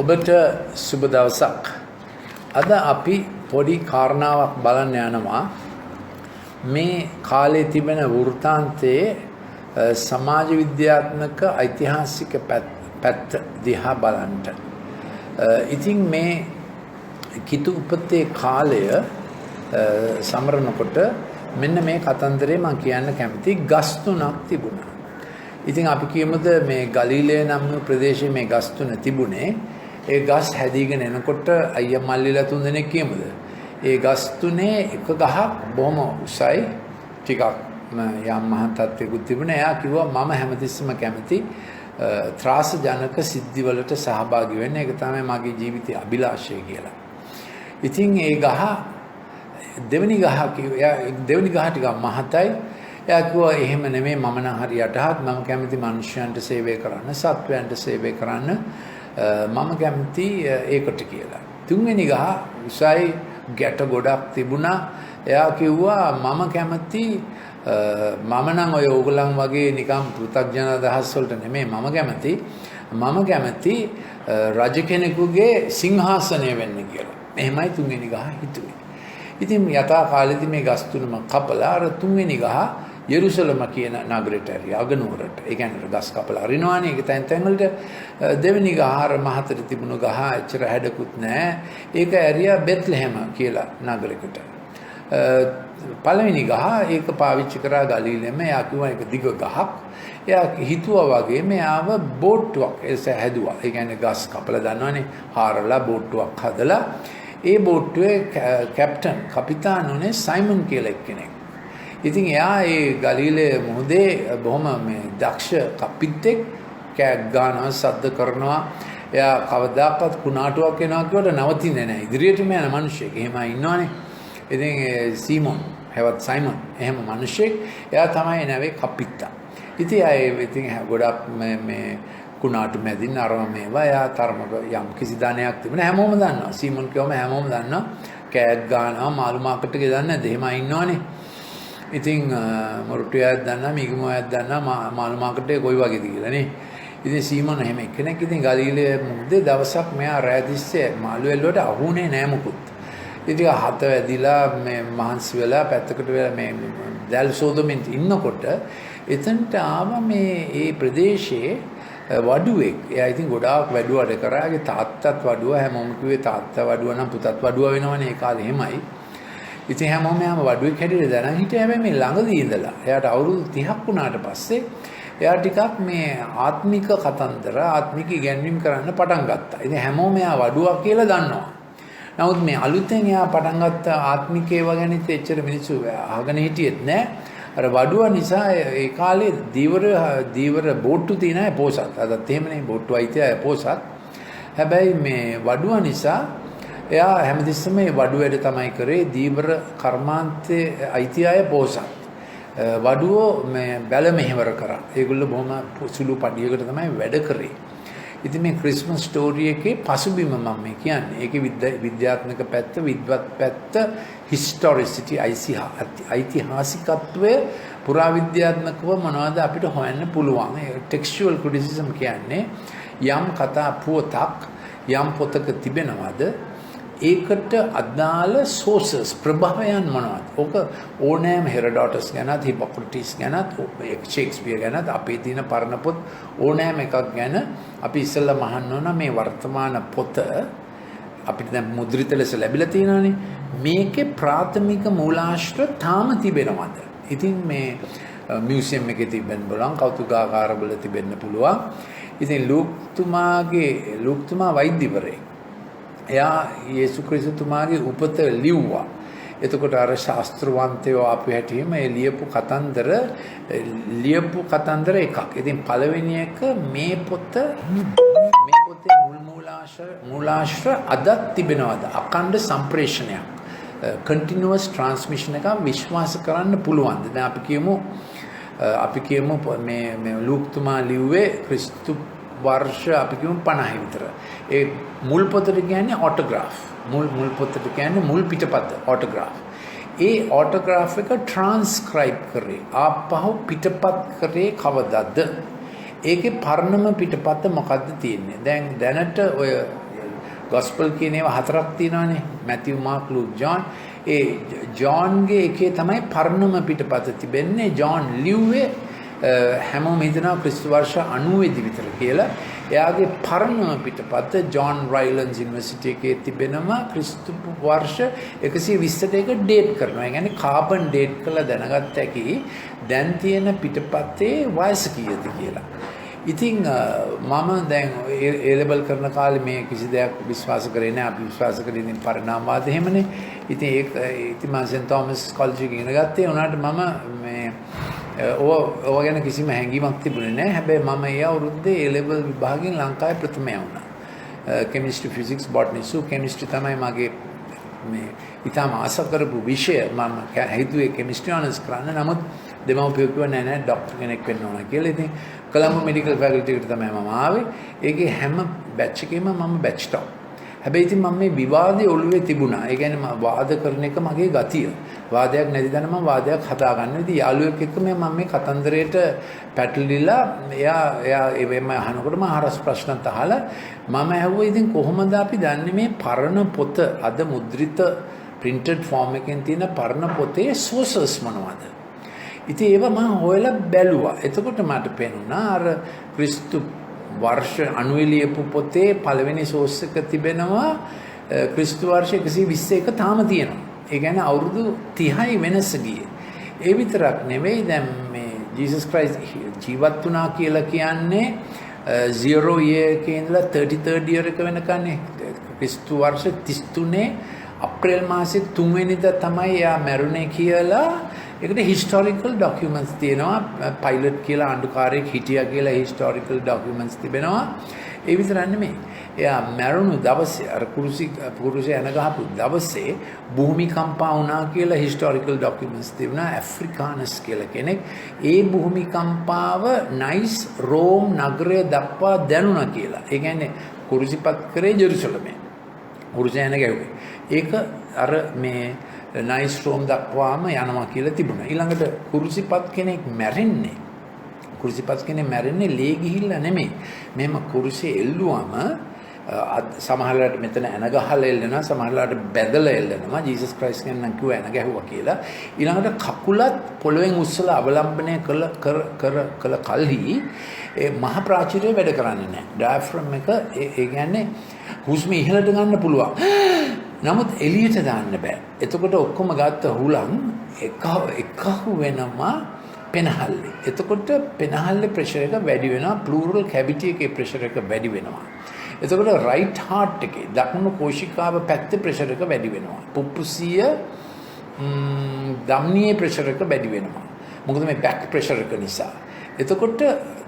ඔබට සුබ දවසක්. අද අපි පොඩි කාරණාවක් බලන්න යනවා. මේ කාලේ තිබෙන වෘත්තාන්තයේ සමාජ විද්‍යාත්මක ඓතිහාසික පැත්ත දිහා බලන්න. ඉතින් මේ කිතු උපතේ කාලය සමරනකොට මෙන්න මේ කතන්දරේ මම කියන්න කැමති ගස් තුනක් තිබුණා. ඉතින් අපි කියමුද මේ ගලීලය නම් ප්‍රදේශයේ මේ ගස් තුන තිබුණේ. ඒ ගස් හැදීගෙන එනකොට අයියා මල්ලිලා තුන් දෙනෙක් කියමුද. ඒ ගස් තුනේ එක ගහක් බොහොම උසයි ටිකක් යම් මහ තත්ත්වයකට තිබුණා. එයා කිව්වා මම හැමතිස්සෙම කැමති ත්‍රාසජනක සිද්ධිවලට සහභාගී වෙන්න. ඒක තමයි මගේ ජීවිතයේ අභිලාෂය කියලා. ඉතින් ඒ ගහ දෙවෙනි ගහ කිව්වා දෙවෙනි ගහ ටිකක් මහතයි. එයා කිව්වා එහෙම නෙමෙයි මම නම් හරි යටහත් මම කැමති මිනිස්යන්ට සේවය කරන්න සත්වයන්ට සේවය කරන්න මම කැමති ඒකට කියලා. තුන්වෙනි ගහ උසයි ගැට ගොඩක් තිබුණා. එයා කිව්වා මම කැමති මම නම් ඔය ඕගලන් වගේ නිකම් පෘථග්ජන අදහස් වලට නෙමෙයි මම කැමති රජ කෙනෙකුගේ සිංහාසනය වෙන්න කියලා. එහෙමයි තුන්වෙනි ගහ හිතුවේ. ඉතින් යථා කාලෙදි මේ ගස් තුනම කපලා අර තුන්වෙනි ගහ යෙරුසලම කියන නගරයට ඇරියා අගනුවරට. ඒ කියන්නේ ගස් කපලා අරිනවානේ. ඒක තැන් වලට දෙවෙනි ගහ අර මහතට තිබුණු ගහ එච්චර හැඩකුත් නැහැ. ඒක ඇරියා බෙත්ලහෙම කියලා නගරයකට. පළවෙනි ගහ ඒක පාවිච්චි කරා ගලීලෙම. එයා කිව්වා ඒක දිග ගහක්. එයා හිතුවා වගේ මෙයාව බෝට්ටුවක් හැදුවා. ඒ කියන්නේ ගස් කපලා දන්නවනේ හාරලා බෝට්ටුවක් හදලා ඒ බෝට්ටුවේ කැපිතාන් උනේ සයිමන් කියලා එක්කෙනෙක්. ඉතින් එයා ඒ ගලීලේ මුහුදේ බොහොම මේ දක්ෂ කපිටෙක් කෑග් ගන්නවා සද්ද කරනවා. එයා කවදාකවත් කුණාටුවක් එනවා කියවට නවතින්නේ නැහැ. ඉදිරියටම යන මිනිහෙක්. එහෙම ඉන්නවනේ. ඉතින් සීමොන් හැවත් සයිමන් එහෙම මිනිහෙක්. එයා තමයි නැවේ කපිටා. ඉතින් ඉතින් ගොඩක් මේ කුණාටු මැදින් අරම මේවා එයා තරමක යම් කිසි ධනයක් තිබුණා. හැමෝම දන්නවා. සීමොන් කියවම හැමෝම දන්නවා. කෑග් ගන්නවා මාළු මාකට් එකේ දන්නේ නැද්ද? එහෙම ඉන්නවනේ. ඉතින් මොරටුවයක් දන්නා මිගමුවයක් දන්නා මාළු මාකට් එකේ කොයි වගේද කියලා නේ. ඉතින් සීමොන් එහෙම එක්කෙනෙක්. ඉතින් ගලීලේ මුහුදේ දවසක් මෙයා රෑ තිස්සේ මාළු එල්ලුවට අහුනේ නෑ මුකුත්. ඉතින් හත වැදිලා මේ මහන්සි වෙලා පැත්තකට වෙලා මේ දැල් සෝදමින් ඉන්නකොට එතනට ආව මේ ප්‍රදේශයේ වඩුවෙක්. එයා ඉතින් ගොඩාක් වැඩුවට කරාගේ තාත්තත් වඩුව හැමෝම කිව්වේ තාත්තා වඩුව නම් පුතත් වඩුව වෙනවනේ ඒ කාලේ එහෙමයි. ඉතින් හැමෝම යාම වඩුවෙක් හැටියට දැනන් හිටියා. හැබැයි මේ ළඟදී ඉඳලා එයාට අවුරුදු 30ක් වුණාට පස්සේ එයා ටිකක් මේ ආත්මික කතන්දර ආත්මික ඉගැන්වීම් කරන්න පටන් ගත්තා. ඉතින් හැමෝම එයා වඩුවක් කියලා දන්නවා. නමුත් මේ අලුතෙන් එයා පටන් ගත්ත ආත්මිකේව ගැන එච්චර මිනිස්සු අහගෙන හිටියෙත් නෑ. අර වඩුව නිසා ඒ කාලේ දීවර බෝට්ටු තියෙන අය පොසත්. අදත් එහෙමනේ බෝට්ටු අයිති අය පොසත්. හැබැයි මේ වඩුව නිසා එයා හැමතිස්සෙම මේ වඩුවේට තමයි කරේ දීවර කර්මාන්තයේ අයිති අය පොසත්. වඩුව මේ බැල මෙහෙවර කරා. ඒගොල්ලෝ බොහොම සුළු පඩියකට තමයි වැඩ කරේ. ඉතින් මේ ක්‍රිස්මස් ස්ටෝරි එකේ පසුබිම මම මේ කියන්නේ. ඒකේ විද්‍යාත්මක පැත්ත, විද්වත් පැත්ත, හිස්ටොරිසිටි, ඓතිහාසිකත්වය, පුරාවිද්‍යාත්මකව මොනවද අපිට හොයන්න පුළුවන්. ඒ ටෙක්ස්චුවල් ක්‍රිටිසිසම් කියන්නේ යම් කතා පුවතක් යම් පොතක තිබෙනවද ඒකට අදාළ සෝසස් ප්‍රභවයන් මොනවද? ඕක ඕනෑම හෙරඩොටස් ගැනත් හිපොක්‍රටිස් ගැනත් ෂේක්ස්පියර් ගැනත් අපේ තියෙන පරණ පොත් ඕනෑම එකක් ගැන අපි ඉස්සෙල්ලා අහන්න ඕන මේ වර්තමාන පොත අපිට දැන් මුද්‍රිත ලෙස ලැබිලා තියෙනවානේ. මේකේ ප්‍රාථමික මූලාශ්‍ර තාම තිබෙනවද? ඉතින් මේ මියුසියම් එකේ තිබෙන්න බලන් කෞතුකාගාරවල තිබෙන්න පුළුවන්. ඉතින් ලූක්තුමා වෛද්‍යවරයෙක්. එයා යේසු ක්‍රිස්තුතුමාගේ උපත ලිව්වා. එතකොට අර ශාස්ත්‍රවන්තයෝ අපු හැටියෙම ඒ ලියපු කතන්දර එකක්. ඉතින් පළවෙනි එක මේ පොතේ මූලාශ්‍ර අදත් තිබෙනවද? අඛණ්ඩ සම්ප්‍රේෂණයක්. continuous transmission එකක් විශ්වාස කරන්න පුළුවන්ද? දැන් අපි කියමු මේ ලූක්තුමා ලිව්වේ ක්‍රිස්තු වර්ෂ අපි කියමු 50 විතර. ඒ මුල් පොතට කියන්නේ ඔටෝග්‍රාෆ්. මුල් පොතට කියන්නේ මුල් පිටපත ඔටෝග්‍රාෆ්. ඒ ඔටෝග්‍රාෆ් එක ට්‍රාන්ස්ක්‍රයිබ් කරේ ආපහු පිටපත් කරේ කවදද? ඒකේ පරණම පිටපත මොකද්ද තියෙන්නේ? දැන් දැනට ඔය gospel කියන ඒවා 4ක් තියෙනවානේ. Matthew, Mark, Luke, John. ඒ ජෝන්ගේ එකේ තමයි පරණම පිටපත තිබෙන්නේ. ජෝන් ලිව්වේ හැමෝම හිතනවා ක්‍රිස්තු වර්ෂ 90 දී විතර කියලා. එයාගේ පරණම පිටපත ජෝන් රයිලන්ස් යුනිවර්සිටි එකේ තිබෙනවා ක්‍රිස්තු වර්ෂ 120ට එක ඩේට් කරනවා. ඒ කියන්නේ කාබන් ඩේට් කරලා දැනගත්ත හැකි දැන් තියෙන පිටපතේ වයස කීයද කියලා. ඉතින් මම දැන් ඒ ලෙවල් කරන කාලේ මේ කිසි දෙයක් විශ්වාස කරේ නැහැ. අපි විශ්වාස කරේ ඉතින් පරිණාමවාද එහෙමනේ. ඉතින් ඉතින් මම සෙන්ට් තෝමස් කොලෙජ් එකේ ඉගෙන ගත්තේ. උනාට මම මේ ඕව ගැන කිසිම හැඟීමක් තිබුණේ නැහැ. හැබැයි මම ඒ අවුරුද්දේ ඒ ලෙවල් විභාගයෙන් ලංකාවේ ප්‍රථමයා වුණා. කෙමිස්ට්‍රි, ෆිසික්ස්, බොටනි, කෙමිස්ට්‍රි තමයි මගේ මේ ඊටම ආස කරපු විෂය. මම හිතුවේ කෙමිස්ට්‍රි ඔනර්ස් කරන්න. නමුත් දෙමව්පියෝ කිව්වා නෑ ડોක්ටර් කෙනෙක් වෙන්න ඕන කියලා. ඉතින් කොළඹ මෙඩිකල් ෆැකල්ටි එකට තමයි මම ආවේ. ඒකේ හැම බැච් එකේම මම බැච් ටොප්. හැබැයි ඉතින් මම මේ විවාදයේ ඔළුවේ තිබුණා. ඒ කියන්නේ මම වාද කරන එක මගේ ගතිය. වාදයක් නැති දැන මම වාදයක් හදාගන්න. ඉතින් යාළුවෙක් එක්ක මම මේ කතන්දරයට පැටලිලා එයා ඒවෙම අහනකොට මම හරස් ප්‍රශ්නත් අහලා මම ඇහුවා ඉතින් කොහොමද අපි දන්නේ මේ පරණ පොත අද මුද්‍රිත printed form එකෙන් තියෙන පරණ පොතේ sources මොනවද? ඉතින් ඒව මම හොයලා බැලුවා. එතකොට මට පේනුණා අර ක්‍රිස්තු වර්ෂ 90 ලියපු පොතේ පළවෙනි සෝස් එක තිබෙනවා ක්‍රිස්තු වර්ෂ 121 තාම තියෙනවා. ඒ කියන්නේ අවුරුදු 30යි වෙනස ගියේ. ඒ විතරක් නෙවෙයි දැන් මේ ජීසස් ක්‍රයිස්ට් ජීවත් වුණා කියලා කියන්නේ 0 year එකේ ඉඳලා 33rd year එක වෙනකන්නේ ක්‍රිස්තු වර්ෂ 33 අප්‍රේල් මාසේ 3 වෙනිදා තමයි එයා මැරුණේ කියලා ඒකට හිස්ටොරිකල් ඩොකියුමන්ට්ස් තියෙනවා. පයිලට් කියලා අඬුකාරයෙක් හිටියා කියලා හිස්ටොරිකල් ඩොකියුමන්ට්ස් තිබෙනවා. ඒ විතරක් නෙමෙයි. එයා මැරුණු දවසේ අර කුරුසි යන ගහපු දවසේ භූමිකම්පා වුණා කියලා හිස්ටොරිකල් ඩොකියුමන්ට්ස් තිබුණා. ඇෆ්‍රිකානස් කියලා කෙනෙක් ඒ භූමිකම්පාව නයිස් රෝම් නගරය දක්වා දැනුණා කියලා. ඒ කියන්නේ කුරුසිපත් කරේ ජෙරුසලමේ. කුරුසි යන ගැව්වේ. ඒක අර මේ නයිස් රෝම් දක්වාම යනවා කියලා තිබුණා. ඊළඟට කුරුසිපත් කෙනෙක් මැරෙන්නේ ලේ ගිහිල්ලා නෙමෙයි. මෙහෙම කුරුසිය එල්ලුවම සමහරවිට මෙතන එන ගහලා එල්ලනවා, සමහරවිට බැදලා එල්ලනවා. ජීසස් ක්‍රයිස්ට් ගැන නම් කිව්වා එන ගැහුවා කියලා. ඊළඟට කකුලත් පොළවෙන් උස්සලා අවලම්බනය කළ කල්හි ඒ මහ ප්‍රාචීරය වැඩ කරන්නේ නැහැ. ඩයෆ්‍රම් එක ඒ කියන්නේ හුස්ම ඉහළට ගන්න පුළුවන්. නමුත් එළියට දාන්න බෑ. එතකොට ඔක්කොම ගත්ත හුලං එකහු වෙනවා පෙනහල්ලේ. එතකොට පෙනහල්ලේ ප්‍රෙෂර් එක වැඩි වෙනවා. ප්ලූරල් කැවිටි එකේ ප්‍රෙෂර් එක වැඩි වෙනවා. එතකොට රයිට් හાર્ට් එකේ දකුණු කෝෂිකාව පැත්තේ ප්‍රෙෂර් එක වැඩි වෙනවා. පුප්පුසිය ධම්නියේ ප්‍රෙෂර් එක වැඩි වෙනවා. මොකද මේ බැක් ප්‍රෙෂර් එක නිසා. එතකොට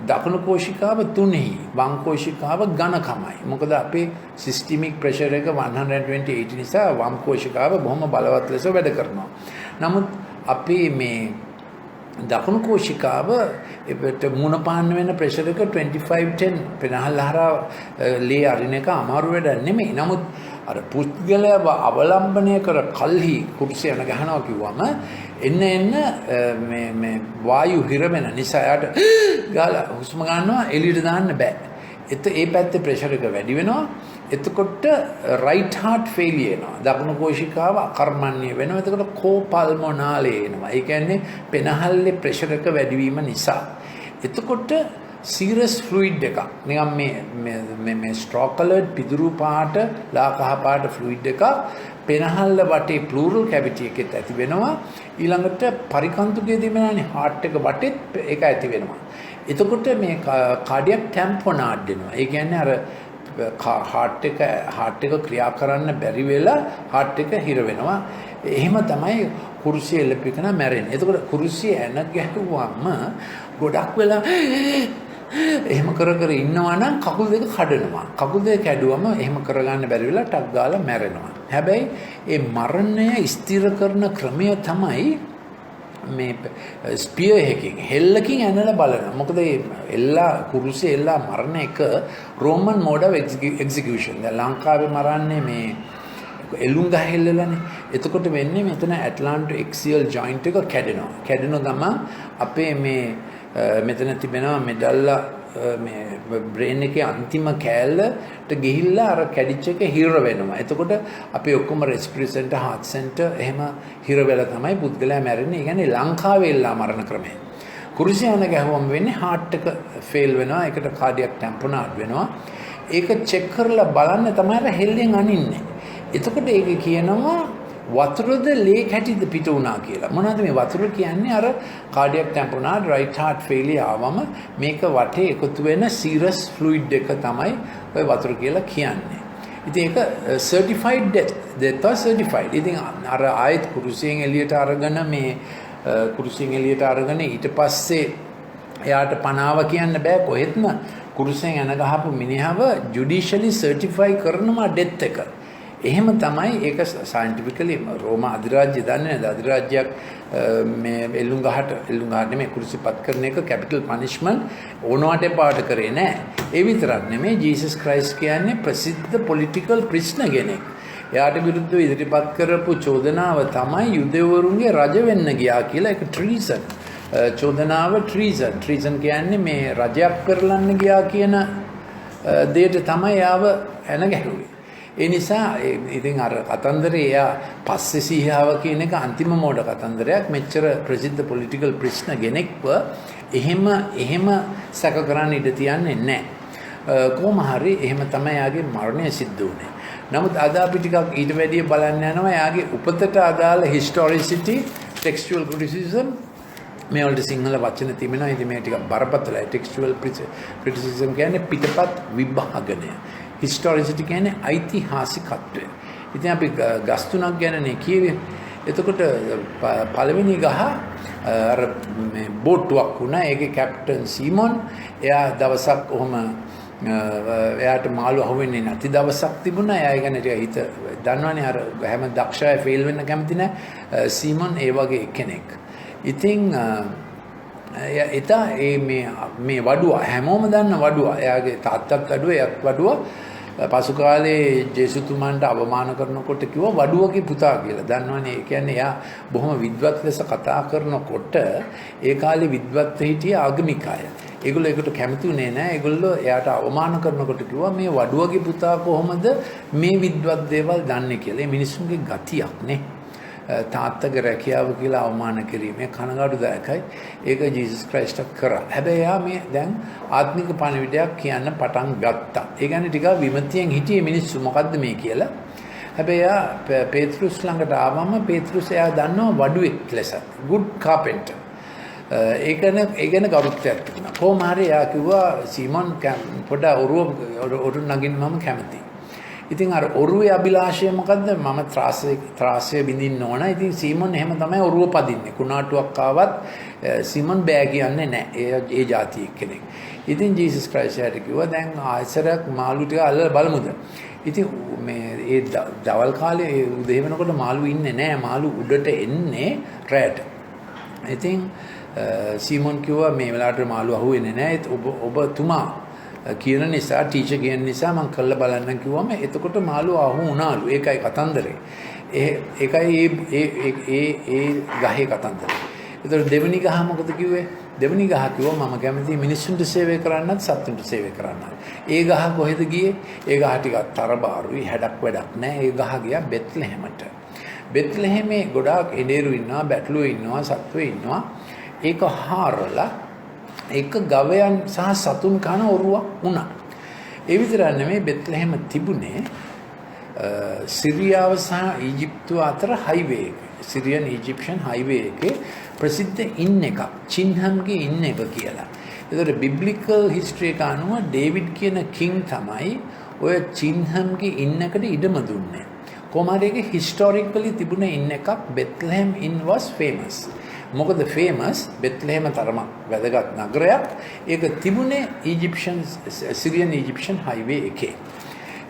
දකුණු කෝෂිකාව තුනෙහි වම් කෝෂිකාව ඝනකමයි. මොකද අපේ සිස්ටමික් ප්‍රෙෂර් එක 120/80 නිසා වම් කෝෂිකාව බොහොම බලවත් ලෙස වැඩ කරනවා. නමුත් අපේ මේ දකුණු කෝෂිකාව ඒකට මුණ පාන්න වෙන ප්‍රෙෂර් එක 25/10 පෙනහල් හරහා ලේ අරින එක අමාරු වැඩක් නෙමෙයි. නමුත් අර පුද්ගලයාව අවලම්බනය කර කල්හි කුරුසිය යන ගහනවා කිව්වම එන්න මේ වායු හිර වෙන නිසා යාට ගාලා හුස්ම ගන්නවා එළියට දාන්න බෑ. ඒ පැත්තේ ප්‍රෙෂර් එක වැඩි වෙනවා. එතකොට රයිට් හાર્ට් ෆේලියර් එනවා. දකුණු කෝෂිකාව අකර්මණ්‍ය වෙනවා. එතකොට කෝපල්මොනාලේ එනවා. ඒ කියන්නේ පෙනහල්ලේ ප්‍රෙෂර් එක වැඩි වීම නිසා. එතකොට සීරස් ෆ්ලුයිඩ් එකක් නිකන් මේ ස්ට්‍රෝ කලර්ඩ් පිදුරු පාට ලා කහ පාට ෆ්ලුයිඩ් එකක් පෙනහල්ල වටේ ප්ලූරල් කැවිටි එකෙත් ඇති වෙනවා. ඊළඟට පරිකන්තුකයේ තිබෙනනේ හાર્ට් එක වටේත් ඒක ඇති වෙනවා. එතකොට මේ කාඩියක් ටැම්පොනාඩ් වෙනවා. ඒ කියන්නේ අර හાર્ට් එක ක්‍රියා කරන්න බැරි වෙලා හાર્ට් එක හිර වෙනවා. එහෙම තමයි කුරුසිය එළපිකන මැරෙන්නේ. එතකොට කුරුසිය එන ගැහුවම ගොඩක් වෙලා එහෙම කර ඉන්නවා නම් කකුල් දෙක කඩනවා. කකුල් දෙක කැඩුවම එහෙම කරගන්න බැරි වෙලා ටක් ගාලා මැරෙනවා. හැබැයි ඒ මරණය ස්ථිර කරන ක්‍රමය තමයි මේ ස්පියර් එකකින් හෙල්ලකින් ඇනලා බලනවා. මොකද එල්ලා කුරුසිය එල්ලා මරණ එක රෝමන් මෝඩ් ඔෆ් එක්සිකියුෂන්. දැන් ලංකාවේ මරන්නේ මේ එල්ලුම් ගහ හෙල්ලලානේ. එතකොට වෙන්නේ මෙතන ඇට්ලාන්ටික් එක්සියල් ජොයින්ට් එක කැඩෙනවා. කැඩෙන ගමන් අපේ මේ මෙතන තිබෙනවා මෙඩල්ලා මේ බ්‍රේන් එකේ අන්තිම කෑල්ලට ගිහිල්ලා අර කැඩිච් එක හිර වෙනවා. එතකොට අපි ඔක්කොම රෙස්පිරේටරි සෙන්ටර්, හાર્ට් සෙන්ටර් එහෙම හිර වෙලා තමයි පුද්ගලයා මැරෙන්නේ. ඒ කියන්නේ ලංකාවේ එල්ලා මරණ ක්‍රමය. කුරුසිය යන ගැහුවම වෙන්නේ හાર્ට් එක ෆේල් වෙනවා. ඒකට කාඩියක් ටැම්පොනාඩ් වෙනවා. ඒක චෙක් කරලා බලන්න තමයි අර හෙල්ලෙන් අනින්නේ. එතකොට ඒක කියනවා වතුරද ලේ කැටිද පිට වුණා කියලා. මොනවද මේ වතුර කියන්නේ? අර කාඩියක් ටැම්පොනාඩ්, රයිට් හાર્ට් ෆේලියර් ආවම මේක වටේ එකතු වෙන සීරස් ෆ්ලුයිඩ් එක තමයි ඔය වතුර කියලා කියන්නේ. ඉතින් ඒක සර්ටිෆයිඩ් ඩෙත් සර්ටිෆයිඩ්. ඉතින් අර ආයෙත් කුරුසියෙන් එළියට අරගෙන මේ කුරුසියෙන් එළියට අරගෙන ඊට පස්සේ එයාට පනාව කියන්න බෑ කොහෙත්ම කුරුසියෙන් යන ගහපු මිනිහව ජුඩිෂියලි සර්ටිෆයි කරනවා ඩෙත් එක. එහෙම තමයි ඒක සයන්ටිෆිකලි රෝම අධිරාජ්‍ය දන්නේ නැහැ. අධිරාජ්‍යයක් මේ එල්ලුම් ගහට නෙමෙයි කුරුසිපත් කරන එක කැපිටල් පනිෂ්මන්ට් ඕනවට පාට කරේ නැහැ. ඒ විතරක් නෙමෙයි ජීසස් ක්‍රයිස්ට් කියන්නේ ප්‍රසිද්ධ පොලිටිකල් ප්‍රිස්නර් කෙනෙක්. එයාට විරුද්ධව ඉදිරිපත් කරපු චෝදනාව තමයි යුදෙවරුන්ගේ රජ වෙන්න ගියා කියලා. ඒක ට්‍රීසන්. චෝදනාව ට්‍රීසන් කියන්නේ මේ රජයක් කරලන්න ගියා කියන දෙයට තමයි යාව එන ගැහුවේ. ඒ නිසා ඉතින් අර කතන්දරේ එයා පස්සේ සීහාව කියන එක අන්තිම මෝඩ කතන්දරයක්. මෙච්චර ප්‍රසිද්ධ පොලිටිකල් ප්‍රිස්නර් කෙනෙක්ව එහෙම සැක කරන්න ඉඩ තියන්නේ නැහැ. කොහොම හරි එහෙම තමයි යාගේ මරණය සිද්ධ වුනේ. නමුත් අද අපි ටිකක් ඊට වැඩිය බලන්න යනවා යාගේ උපතට අදාළ historicity, textual criticism මේ වලට සිංහල වචන තිබෙනවා. ඉතින් මේ ටිකක් බරපතලයි. textual criticism කියන්නේ පිටපත් විභාගනය. historicity කියන්නේ ඓතිහාසිකත්වය. ඉතින් අපි ගස් තුනක් ගැනනේ කියවේ. එතකොට පළවෙනි ගහ අර මේ බෝට්ටුවක් වුණා. ඒකේ කැප්ටන් සීමොන් එයා දවසක් ඔහම එයාට මාළු අහුවෙන්නේ නැති දවසක් තිබුණා. එයා ගැන ටික හිත දන්නවනේ අර හැම දක්ෂය ෆේල් වෙන්න කැමති නැහැ. සීමොන් ඒ වගේ කෙනෙක්. ඉතින් එතා මේ වඩුව හැමෝම දන්න වඩුව. එයාගේ තාත්තත් වඩුව, එයත් වඩුව. පසු කාලේ ජේසුතුමන්ට අවමාන කරනකොට කිව්වා වඩුවගේ පුතා කියලා. දන්නවනේ ඒ කියන්නේ එයා බොහොම විද්වත් ලෙස කතා කරනකොට ඒ කාලේ විද්වත් හිටිය ආගමික අය. ඒගොල්ලෝ ඒකට කැමතිුනේ නැහැ. ඒගොල්ලෝ එයාට අවමාන කරනකොට කිව්වා මේ වඩුවගේ පුතා කොහොමද මේ විද්වත් දේවල් දන්නේ කියලා. මේ මිනිස්සුන්ගේ ගතියක් නේ. තාත්තගේ රැකියාව කියලා අවමාන කිරීමේ කනගාටුදායකයි. ඒක ජීසස් ක්‍රයිස්ට් කරා. හැබැයි එයා මේ දැන් ආත්මික පණිවිඩයක් කියන්න පටන් ගත්තා. ඒ කියන්නේ ටිකක් විමතියෙන් හිටියේ මිනිස්සු මොකද්ද මේ කියලා. හැබැයි එයා පේත්‍රුස් ළඟට ආවම පේත්‍රුස් එයා දන්නවා වඩුවෙක් ලෙස. good carpenter. ඒ ගැන ගෞරවයක් තිබුණා. කොහොම හරි එයා කිව්වා සීමොන් පොඩ ඔරු නගින්න මම කැමතියි. ඉතින් අර ඔරුවේ අභිලාෂය මොකද්ද? මම ත්‍රාසය බින්දින්න ඕන. ඉතින් සීමොන් එහෙම තමයි ඔරුව පදින්නේ. කුණාටුවක් ආවත් සීමොන් බෑ කියන්නේ නැහැ. ඒ જાතියෙක් කෙනෙක්. ඉතින් ජීසස් ක්‍රයිස්ට් කිව්වා දැන් ආයසරයක් මාළු ටික අල්ලලා බලමුද? ඉතින් මේ ඒ දවල් කාලේ ඒ උදේ වෙනකොට මාළු ඉන්නේ නැහැ. මාළු උඩට එන්නේ රැට. ඉතින් සීමොන් කිව්වා මේ වෙලාවට මාළු අහුවෙන්නේ නැහැ. ඔබතුමා කියන නිසා ටීචර් කියන නිසා මම කළා බලන්න කිව්වම එතකොට මාළු අහු වුණාලු. ඒකයි කතන්දරේ. ඒකයි ඒ ගහේ කතන්දරේ. ඒතර දෙවෙනි ගහ මොකද කිව්වේ? දෙවෙනි ගහ කිව්වා මම කැමති මිනිස්සුන්ට සේවය කරන්නත් සත්තුන්ට සේවය කරන්නත්. ඒ ගහ කොහෙද ගියේ? ඒ ගහ ටිකක් තරබාරුයි, හැඩක් වැඩක් නැහැ. ඒ ගහ ගියා බෙත්ලෙහෙමට. බෙත්ලෙහෙමේ ගොඩාක් එඩේරු ඉන්නවා, බැටළුවෝ ඉන්නවා, සත්වෝ ඉන්නවා. ඒක හාරලා එක ගවයන් සහ සතුන් කන ඔරුවක් වුණා. ඒ විතරක් නෙමෙයි බෙත්ලෙහෙම තිබුණේ සිරියාව සහ ඊජිප්තුව අතර හයිවේ එක. සිරියන් ඊජිප්ෂන් හයිවේ එකේ ප්‍රසිද්ධ ඉන්න එකක්. චින්හම්ගේ ඉන්න එක කියලා. ඒතකොට බිබ්ලිකල් හිස්ටරි එක අනුව ඩේවිඩ් කියන කිං තමයි ඔය චින්හම්ගේ ඉන්නකට ඉඩම දුන්නේ. කොහොම හරි ඒක හිස්ටොරිකලි තිබුණ ඉන්න එකක්. බෙත්ලෙහෙම් ඉන් was famous. මොකද ෆේමස් බෙත්ලෙහෙම තරමක් වැදගත් නගරයක්. ඒක තිබුණේ ඊජිප්ෂන් සිරියන් ඊජිප්ෂන් හයිවේ එකේ.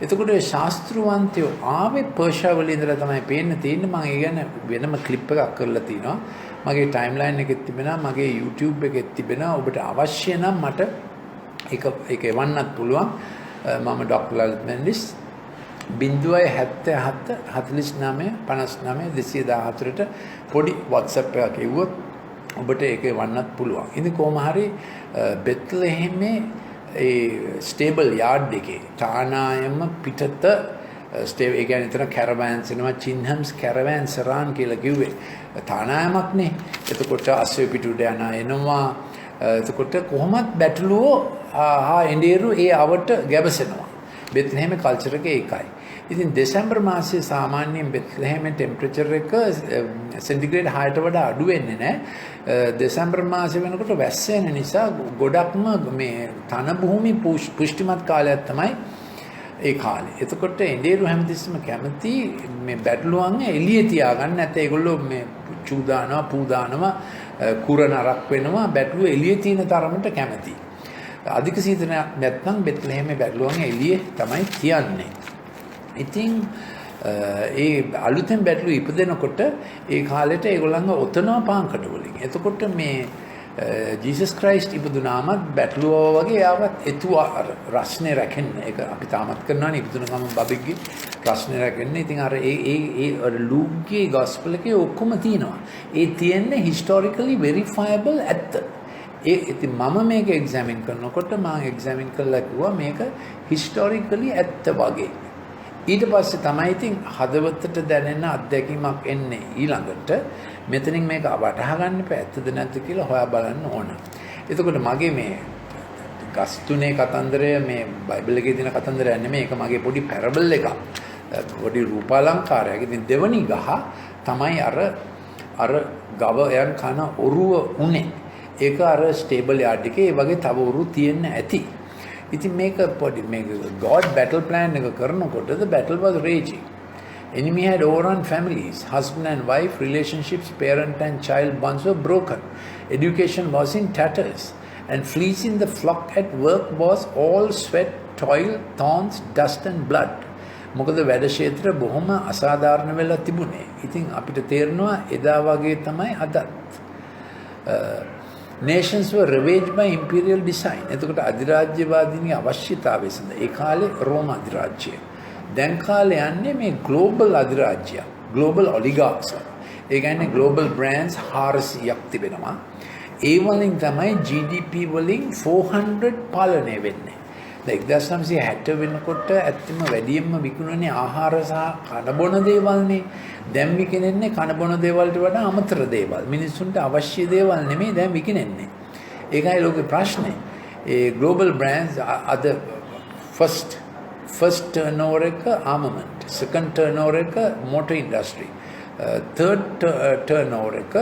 එතකොට ශාස්ත්‍රවන්තයෝ ආවේ පර්ෂියා වල ඉඳලා තමයි පේන්න තියෙන්නේ. මම ඒ ගැන වෙනම ක්ලිප් එකක් කරලා තිනවා. මගේ ටයිම්ලයින් එකෙත් තිබෙනවා, මගේ YouTube එකෙත් තිබෙනවා. ඔබට අවශ්‍ය නම් මට ඒක එවන්නත් පුළුවන්. මම ඩොක්ටර් ලලිත් මෙන්ඩිස් 077 49 59 214ට පොඩි WhatsApp එකක් එවුවොත් ඔබට ඒක වන්නත් පුළුවන්. ඉතින් කොහොම හරි බෙත්ලෙහෙමේ ඒ ස්ටේබල් යාඩ් එකේ තානායම පිටත ඒ කියන්නේ එතන කැරවෑන්ස් එනවා චින්හම්ස් කැරවෑන් සරාන් කියලා කිව්වේ තානායමක්නේ. එතකොට අස්සෙ පිටුට එනවා. එතකොට කොහොමත් බැටළුවෝ හා එඬේරු ඒ අවට ගැවසෙනවා. බෙත්ලහෙම කල්චර් එක ඒකයි. ඉතින් දෙසැම්බර් මාසයේ සාමාන්‍යයෙන් බෙත්ලහෙම ටෙම්පරේචර් එක සෙන්ටිග්‍රේඩ් 6ට වඩා අඩු වෙන්නේ නැහැ. දෙසැම්බර් මාසෙ වෙනකොට වැස්ස එන නිසා ගොඩක්ම මේ තන භූමි පුෂ්ටිමත් කාලයක් තමයි ඒ කාලේ. එතකොට එඬේරු හැමතිස්සෙම කැමති මේ බැටළුවන් එළියේ තියාගන්න නැත්නම් ඒගොල්ලෝ මේ චූ දානවා පූ දානවා කුර නරක් වෙනවා බැටළුව එළියේ තියෙන තරමට කැමති. අධික සීතනයක් නැත්නම් බෙත්ලහෙම බැටළුවන් එළියේ තමයි තියන්නේ. ඉතින් ඒ අලුතෙන් බැටළුව ඉපදෙනකොට ඒ කාලෙට ඒගොල්ලන්ව ඔතනවා පාන්කඩ වලින්. එතකොට මේ ජීසස් ක්‍රයිස්ට් ඉපදුනාමත් බැටළුවෝ වගේ යාවත් එතුවා රස්නේ රැකෙන්න. ඒක අපි තාමත් කරනවානේ ඉපදුන ගමන් බබෙක්ගේ රස්නේ රැකෙන්න. ඉතින් අර ඒ ලූක්ගේ ගොස්පල් එකේ ඔක්කොම තියෙනවා. ඒ තියෙන්නේ historically verifiable ඇත්ත. ඉතින් මම මේක එක්සැමින් කරනකොට මම එක්සැමින් කළා කිව්වා මේක historically ඇත්ත වගේ. ඊට පස්සේ තමයි ඉතින් හදවතට දැනෙන අත්දැකීමක් එන්නේ ඊළඟට මෙතනින් මේක වටහා ගන්න එපා ඇත්තද නැද්ද කියලා හොයා බලන්න ඕන. එතකොට මගේ මේ ගස් තුනේ කතන්දරය මේ බයිබල් එකේ තියෙන කතන්දරයක් නෙමෙයි. ඒක මගේ පොඩි පැරබල් එකක්. පොඩි රූපාලංකාරයක්. ඉතින් දෙවනි ගහ තමයි අර ගවයන් කන ඔරුව උනේ. ඒක අර ස්ටේබල් යාඩ් එකේ ඒ වගේ තව ඔරු තියෙන්න ඇති. ඉතින් මේක God battle plan එක කරනකොට the battle was raging. Enemy had overrun families, husband and wife relationships, parent and child bonds were broken. Education was in tatters, and fleecing the flock at work was all sweat, toil, thorns, dust and blood. මොකද වැඩ ක්ෂේත්‍ර බොහොම අසාධාරණ වෙලා තිබුණේ. ඉතින් අපිට තේරෙනවා එදා වගේ තමයි අදත්. Nations were ravaged by imperial design. එතකොට අධිරාජ්‍යවාදීන්ගේ අවශ්‍යතාවය සඳහා ඒ කාලේ රෝම අධිරාජ්‍යය. දැන් කාලේ යන්නේ මේ ග්ලෝබල් අධිරාජ්‍යය. ග්ලෝබල් ඔලිගාර්ක්ස්. ඒ කියන්නේ ග්ලෝබල් බ්‍රෑන්ඩ්ස් 400ක් තිබෙනවා. ඒ වලින් තමයි GDP වලින් 400 පාලනය වෙන්නේ. දැන් 1960 වෙනකොට ඇත්තම වැඩියෙන්ම විකුණන්නේ ආහාර සහ කන බොන දේවල්නේ. දැන් විකිනෙන්නේ කන බොන දේවල්ට වඩා අමතර දේවල්. මිනිස්සුන්ට අවශ්‍ය දේවල් නෙමෙයි දැන් විකිනෙන්නේ. ඒකයි ලෝකේ ප්‍රශ්නේ. ඒ global brands අද first turnover එක armament, second turnover එක motor industry, third turnover එක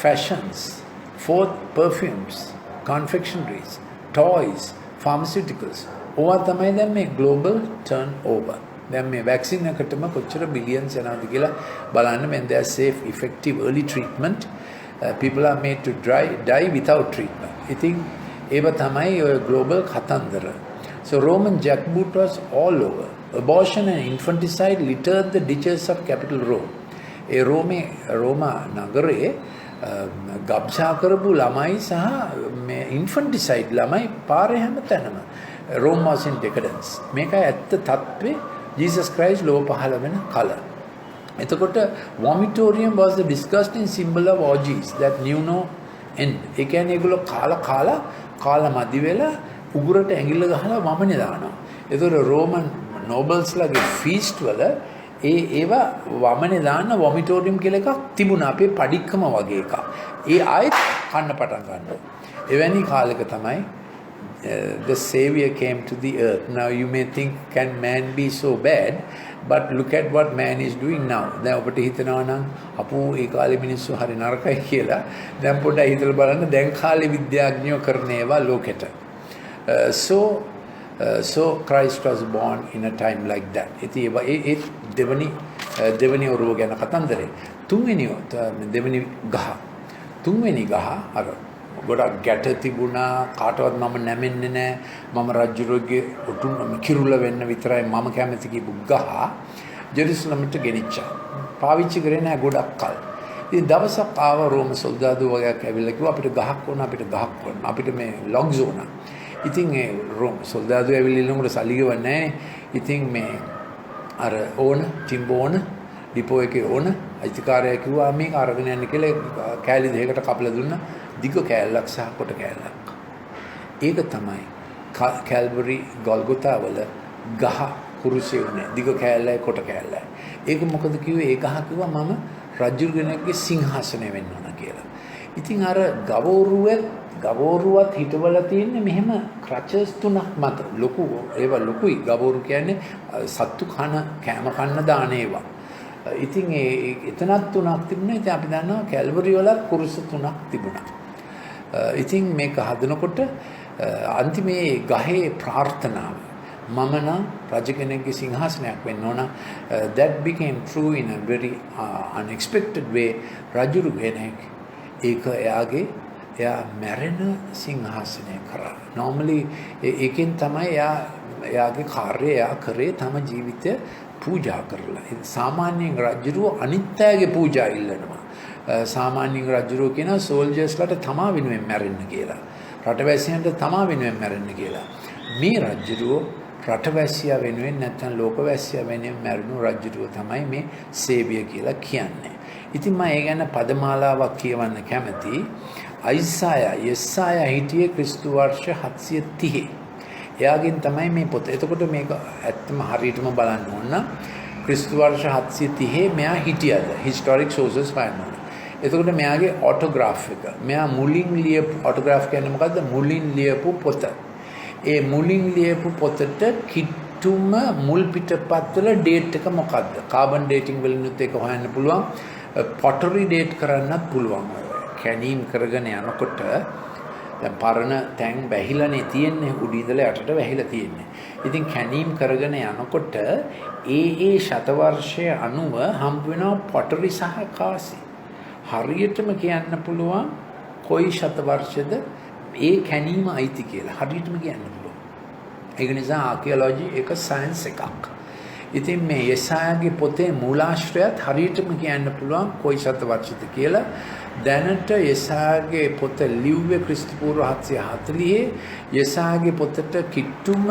fashions, fourth perfumes, confectionaries, toys, pharmaceuticals. ඕවා තමයි දැන් මේ global turnover. දැන් මේ වැක්සින් එකටම කොච්චර බිලියන්ස් යනවද කියලා බලන්න. when there is safe effective early treatment, people are made to die without treatment. ඉතින් ඒව තමයි ඔය global කතන්දර. So Roman jackboot was all over. Abortion and infanticide littered the ditches of capital Rome. ඒ රෝමා නගරේ ගබ්සා කරපු ළමයි සහ මේ infanticide ළමයි පාරේ හැම තැනම. Rome was in decadence. මේකයි ඇත්ත තත්ත්වේ Jesus Christ ලෝක පහළ වෙන කල. එතකොට vomitorium was the disgusting symbol of orgies that knew no end. ඒ කියන්නේ ඒගොල්ලෝ කාලා මදි වෙලා උගුරට ඇඟිල්ල ගහලා වමනේ දානවා. ඒතකොට රෝමන් නෝබල්ස්ලාගේ ෆීස්ට් වල ඒවා වමනේ දාන්න vomitorium කියලා එකක් තිබුණා. අපේ පඩික්කම වගේ එකක්. ඒ ආයෙත් කන්න පටන් ගන්නවා. එවැනි කාලයක තමයි the savior came to the earth. Now you may think, can man be so bad? But look at what man is doing now. දැන් ඔබට හිතනවා නම් අපෝ ඒ කාලේ මිනිස්සු හරි නරකයි කියලා. දැන් පොඩ්ඩක් හිතලා බලන්න දැන් කාලේ විද්‍යාඥයෝ කරන ඒවා ලෝකෙට. So Christ was born in a time like that. ඉතින් ඒ දෙවනි ඔරුව ගැන කතන්දරේ. දෙවනි ගහ අර ගොඩක් ගැට තිබුණා. කාටවත් මම නැමෙන්නේ නැහැ. මම රජුගේ උතුම් කිරුල වෙන්න විතරයි මම කැමති කියපු ගහ ජෙරුසලමට ගෙනිච්චා. පාවිච්චි කරේ නැහැ ගොඩක් කල්. ඉතින් දවසක් ආව රෝම සොල්දාදු වගේක් ඇවිල්ලා කිව්වා අපිට ගහක් ඕන අපිට මේ ලොග් සෝන. ඉතින් ඒ රෝම සොල්දාදු ඇවිල්ලා ඉන්නකොට සල්ලි ගෙවන්නේ නැහැ. ඉතින් මේ අර ඕන ටිම්බෝන ඩිපෝ එකේ ඕන අයිතිකාරයා කිව්වා මේක අරගෙන යන්න කියලා කෑලි දෙකකට කපලා දුන්නා. දිග කෑල්ලක් සහ කොට කෑල්ලක්. ඒක තමයි කැල්වරි ගොල්ගොතා වල ගහ කුරුසේ උනේ. දිග කෑල්ලයි කොට කෑල්ලයි. ඒක මොකද කිව්වේ? ඒ ගහ කිව්වා මම රජුගෙනගේ සිංහාසනය වෙන්න ඕන කියලා. ඉතින් අර ගවෝරුවත් හිටවලා තියෙන්නේ මෙහෙම ක්‍රචස් තුනක් මත. ලොකු ඒවා ලොකුයි. ගවෝරු කියන්නේ සත්තු කෑම කන්න දාන ඒවා. ඉතින් එතනත් තුනක් තිබුණා. ඉතින් අපි දන්නවා කැල්වරි වල කුරුස තුනක් තිබුණා. ඉතින් මේක හදනකොට අන්තිමේ ගහේ ප්‍රාර්ථනාව මම නම් රජ කෙනෙක්ගේ සිංහාසනයක් වෙන්න ඕන. That became true in a very unexpected way. රජුරු කෙනෙක් ඒක එයා මැරෙන සිංහාසනය කරා. normally ඒකෙන් තමයි එයාගේ කාර්යය එයා කරේ තම ජීවිතය පූජා කරලා. සාමාන්‍යයෙන් රජුරු අනිත් අයගේ පූජා ඉල්ලනවා. සාමාන්‍යයෙන් රජුරු කියන සෝල්ජර්ස්ලාට තමා වෙනුවෙන් මැරෙන්න කියලා. රටවැසියන්ට තමා වෙනුවෙන් මැරෙන්න කියලා. මේ රජුරු රටවැසියා වෙනුවෙන් නැත්නම් ලෝකවැසියා වෙනුවෙන් මැරුණු රජුරුව තමයි මේ සේවිය කියලා කියන්නේ. ඉතින් මම ඒ ගැන පදමාලාවක් කියවන්න කැමතියි. යෙසායා හිටියේ ක්‍රිස්තු වර්ෂ 730. එයාගෙන් තමයි මේ පොත. එතකොට මේක ඇත්තම හරියටම බලන්න ඕන නම් ක්‍රිස්තු වර්ෂ 730 මෙයා හිටියද? හිස්ටොරික් සෝසස් හොයන්න ඕන. එතකොට මෙයාගේ ඔටෝග්‍රාෆ් එක. මෙයා මුලින් ලියපු ඔටෝග්‍රාෆ් කියන්නේ මොකද්ද? මුලින් ලියපු පොත. ඒ මුලින් ලියපු පොතට කිට්ටුම මුල් පිටපත්වල ඩේට් එක මොකද්ද? කාබන් ඩේටිං වලිනුත් ඒක හොයන්න පුළුවන්. පොටරි ඩේට් කරන්නත් පුළුවන්. කැනීම් කරගෙන යනකොට දැන් පරණ තැන් වැහිලානේ තියෙන්නේ, උඩ ඉඳලා යටට වැහිලා තියෙන්නේ. ඉතින් කැනීම් කරගෙන යනකොට ඒ ශතවර්ෂය අනුව හම්බ වෙනවා පොටරි සහ කාසි. හරියටම කියන්න පුළුවන් කොයි ශතවර්ෂද ඒ කැනීම අයිති කියලා හරියටම කියන්න පුළුවන්. ඒක නිසා ආකියොලොජි එක සයන්ස් එකක්. ඉතින් මේ යෙසායාගේ පොතේ මූලාශ්‍රයත් හරියටම කියන්න පුළුවන් කොයි ශතවර්ෂද කියලා. දැනට යෙසායාගේ පොත ලිව්වේ ක්‍රිස්තු පූර්ව 740. යෙසායාගේ පොතට කිට්ටුම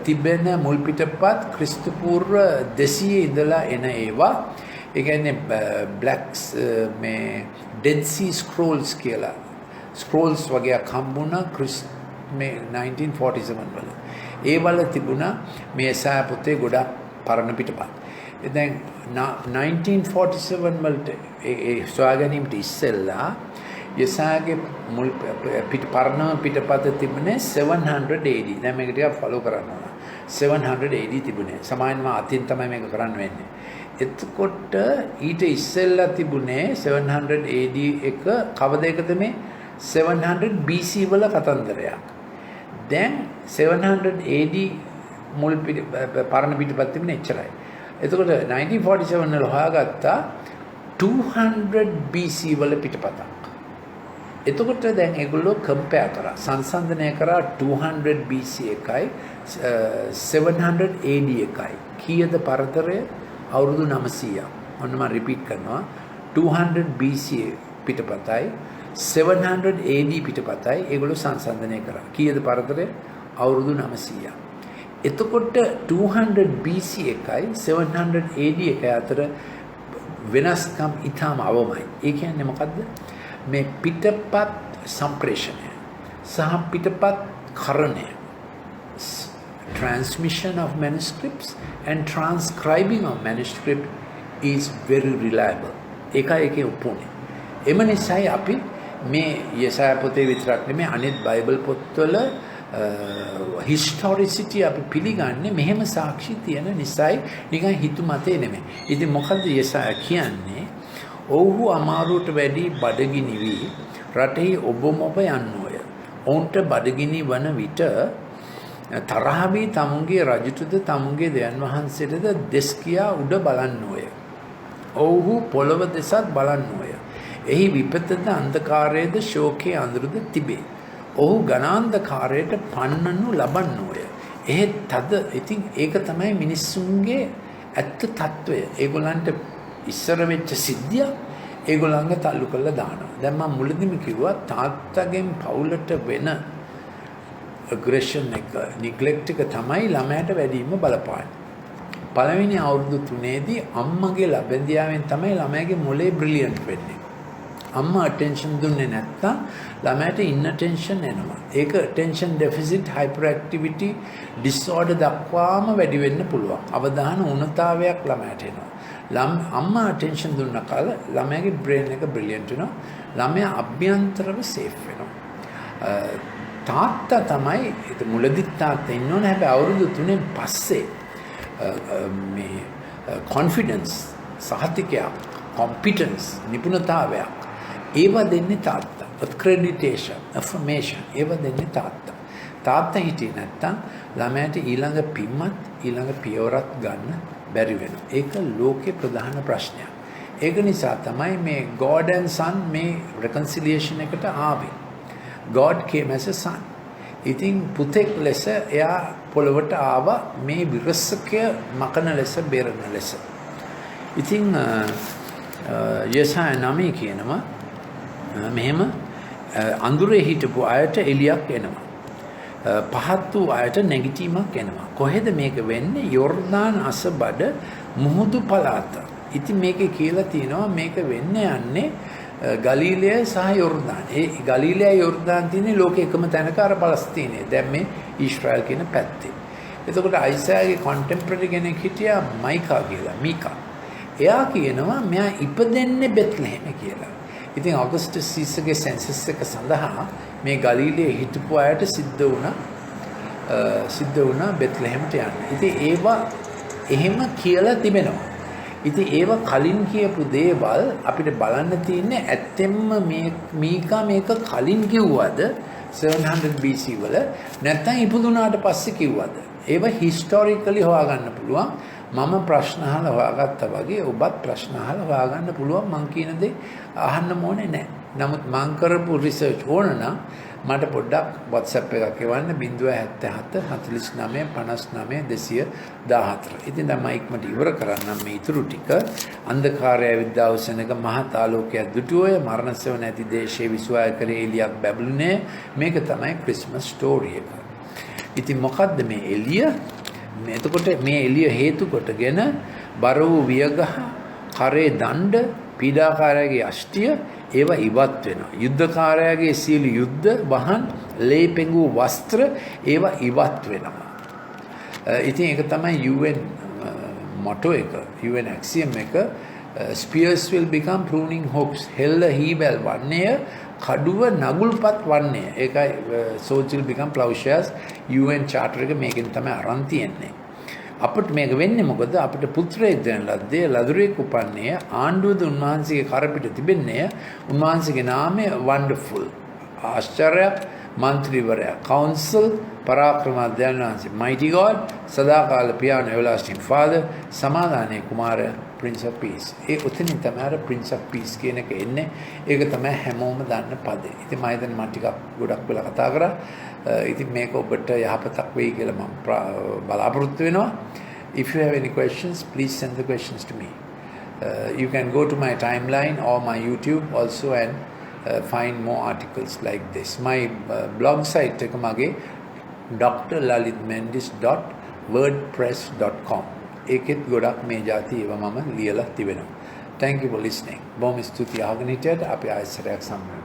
තිබෙන මුල් පිටපත් ක්‍රිස්තු පූර්ව 200 ඉඳලා එන ඒවා. ඒ කියන්නේ බ්ලැක්ස් මේ ඩෙඩ් සී ස්ක්‍රෝල්ස් කියලා ස්ක්‍රෝල්ස් වගේක් හම්බුණා මේ 1947 වල. ඒ වල තිබුණා මේ යෙසායා පොතේ ගොඩක් පරණ පිටපත්. දැන් 1947 වලට ඒ සොයා ගැනීමට ඉස්සෙල්ලා යෙසායාගේ මුල් පරණ පිටපත තිබුණේ 700 AD. දැන් මේක ටිකක් ෆලෝ කරන්න ඕන. 700 AD තිබුණේ. සමානව අතින් තමයි මේක කරන්න වෙන්නේ. එතකොට ඊට ඉස්සෙල්ලා තිබුණේ 700 AD එක කවද එකද මේ 700 BC වල කතන්දරයක්. දැන් 700 AD මුල් පරණ පිටපත් තිබුණේ එච්චරයි. එතකොට 1947 වල හොයාගත්තා 200 BC වල පිටපතක්. එතකොට දැන් ඒගොල්ලෝ කම්පෙයාර් කරා සංසන්දනය කරා 200 BC එකයි 700 AD එකයි. කීයද පරතරය? අවුරුදු 900ක්. ඔන්න මම රිපීට් කරනවා. 200 BC පිටපතයි 700 AD පිටපතයි ඒගොල්ලෝ සංසන්දනය කරා. කීයද පරතරය? අවුරුදු 900ක්. එතකොට 200 BC එකයි 700 AD එක අතර වෙනස්කම් ඊටම අවමයි. ඒ කියන්නේ මොකද්ද? මේ පිටපත් සම්ප්‍රේෂණය සහ පිටපත් කරණය, transmission of manuscripts and transcribing of manuscript is very reliable. ඒකේ උපුනේ. එම නිසායි අපි මේ යෙසායා පොතේ විතරක් නෙමෙයි අනෙත් බයිබල් පොත්වල historicity අපි පිළිගන්නේ මෙහෙම සාක්ෂි තියෙන නිසායි, නිකන් හිතුමතේ නෙමෙයි. ඉතින් මොකද්ද යෙසායා කියන්නේ? ඔව්හු අමාරුවට වැඩි බඩගිනි වී රටෙහි ඔබ යන්නෝය. ඔවුන්ට බඩගිනි වන විට තරහ වී තමුන්ගේ රජුටද තමුන්ගේ දෙයන් වහන්සේටද දෙස් කියා උඩ බලන්නෝය. ඔව්හු පොළව දෙසත් බලන්නෝය. එහි විපතද අන්ධකාරයේද ශෝකයේ අඳුරද තිබේ. ඔහු ගණාන්ධකාරයට පන්නනු ලබන්නෝය. එහෙත් තද ඉතින් ඒක තමයි මිනිස්සුන්ගේ ඇත්ත తত্ত্বය. ඒගොල්ලන්ට ඉස්සර වෙච්ච සිද්ධිය ඒගොල්ලන්ගේ තල්ලු කරලා දානවා. දැන් මම මුලදීම කිව්වා තාත්තගෙන් පවුලට වෙන aggression එක neglect එක තමයි ළමයට වැඩිම බලපාන්නේ. පළවෙනි අවුරුදු 3ේදී අම්මගේ ලැබෙන්දියාවෙන් තමයි ළමයාගේ මොලේ බ්‍රිලියන්ට් වෙන්නේ. අම්මා attention දුන්නේ නැත්තම් ළමයට inattention එනවා. ඒක attention deficit hyperactivity disorder දක්වාම වැඩි වෙන්න පුළුවන්. අවධාන උණතාවයක් ළමයට එනවා. අම්මා attention දුන්න කාල ළමයාගේ brain එක brilliant වෙනවා. ළමයා අභ්‍යන්තරව safe වෙනවා. තාත්තා තමයි ඒක මුලදි තාත්තා ඉන්න ඕනේ. හැබැයි අවුරුදු 3න් පස්සේ මේ confidence සහතිකයක් competence නිපුණතාවයක් ඒව දෙන්නේ තාත්තා. accreditation affirmation ඒව දෙන්නේ තාත්තා හිටියේ නැත්තම් ළමයාට ඊළඟ පිම්මත් ඊළඟ පියවරත් ගන්න බැරි වෙනවා. ඒක ලෝකේ ප්‍රධාන ප්‍රශ්නයක්. ඒක නිසා තමයි මේ God and Son මේ reconciliation එකට ආවේ. God came as a son. ඉතින් පුතෙක් ලෙස එයා පොළවට ආවා මේ විරසකය මකන ලෙස බේරන ලෙස. ඉතින් යසාය 9 කියනවා මෙහෙම අඳුරේ හිටපු අයට එළියක් එනවා. පහත් වූ අයට නැගිටීමක් එනවා. කොහෙද මේක වෙන්නේ? යෝර්දාන් අසබඩ මුහුදු පළාත. ඉතින් මේකේ කියලා තියෙනවා මේක වෙන්නේ යන්නේ ගලීලය සහ යෝර්දාන්. ඒ ගලීලය යෝර්දාන් තියෙන්නේ ලෝකේ එකම තැනක අර පලස්තීනයේ. දැන් මේ ඊශ්‍රායල් කියන පැත්තේ. එතකොට අයිසායාගේ කොන්ටෙම්පරරි කෙනෙක් හිටියා මීකා. එයා කියනවා මෙයා ඉපදෙන්නේ බෙත්ලෙහෙම කියලා. ඉතින් ඔගස්ටස් සීසර්ගේ සෙන්සස් එක සඳහා මේ ගලීලයේ හිටපු අයට සිද්ධ වුණා බෙත්ලෙහෙමට යන්න. ඉතින් ඒවා එහෙම කියලා තිබෙනවා. ඉතින් ඒව කලින් කියපු දේවල් අපිට බලන්න තියෙන්නේ ඇත්තෙන්ම මීකා මේක කලින් කිව්වද 700 BC වල නැත්නම් ඉපදුනාට පස්සේ කිව්වද? ඒව හිස්ටොරිකලි හොයාගන්න පුළුවන්. මම ප්‍රශ්න අහලා හොයාගත්තා වගේ ඔබත් ප්‍රශ්න අහලා හොයාගන්න පුළුවන්. මං කියන දේ අහන්න ඕනේ නැහැ. නමුත් මං කරපු රිසර්ච් ඕන නම් මට පොඩ්ඩක් WhatsApp එකක් එවන්න 077 49 59 214. ඉතින් දැන් මයික් මට ඉවර කරන්නම් මේ ඉතුරු ටික. අන්ධකාරය විද්‍යාවසනක මහත් ආලෝකයක් දුටුවය මරණ සෙව නැති දේශයේ විශ්වාස කරේ එලියක් බැබළුනේ. මේක තමයි ක්‍රිස්මස් ස්ටෝරි එක. ඉතින් මොකද්ද මේ එළිය? එතකොට මේ එළිය හේතු කොටගෙන බර වූ වියගහ, කරේ දණ්ඩ, පීඩාකාරයාගේ අෂ්ටිය ඒවා ඉවත් වෙනවා. යුද්ධකාරයාගේ සීල යුද්ධ වහන්, ලේ පෙඟු වස්ත්‍ර ඒවා ඉවත් වෙනවා. ඉතින් ඒක තමයි UN motto එක, UN axiom එක. Spears will become pruning hooks. හෙල්ල හීබැල් වන්නේ කඩුව නගුල්පත් වන්නේ. ඒකයි swords will become plowshares. UN charter එක මේකෙන් තමයි අරන් තියෙන්නේ. අපිට මේක වෙන්නේ මොකද? අපිට පුත්‍රයෙක් දෙන ලද්දේ ලදරුවෙක් උපන්නේ ආණ්ඩුවද උන්වහන්සේගේ කරපිට තිබෙන්නේ උන්වහන්සේගේ නාමය වන්ඩර්ෆුල් ආශ්චර්ය මන්ත්‍රීවරයා කවුන්සිල් පරාක්‍රම අධ්‍යයනාංශ mighty God සදාකාල පියාණන් everlasting father සමාදානයේ කුමාරය prince of peace. ඒ උතනින් තමයි අර prince of peace කියන එක එන්නේ. ඒක තමයි හැමෝම දන්න පදේ. ඉතින් මම හිතන්නේ මම ටිකක් ගොඩක් වෙලා කතා කරා. ඉතින් මේක ඔබට යහපතක් වෙයි කියලා මම බලාපොරොත්තු වෙනවා. If you have any questions, please send the questions to me. You can go to my timeline or my YouTube also and find more articles like this. My blog site එක මගේ drlalitmendis.wordpress.com. ඒකෙත් ගොඩක් මේ જાති ඒවා මම ලියලා තිබෙනවා. Thank you for listening. බොහොම ස්තුතියි අහගෙන හිටියට අපි ආයෙත් සමරමු.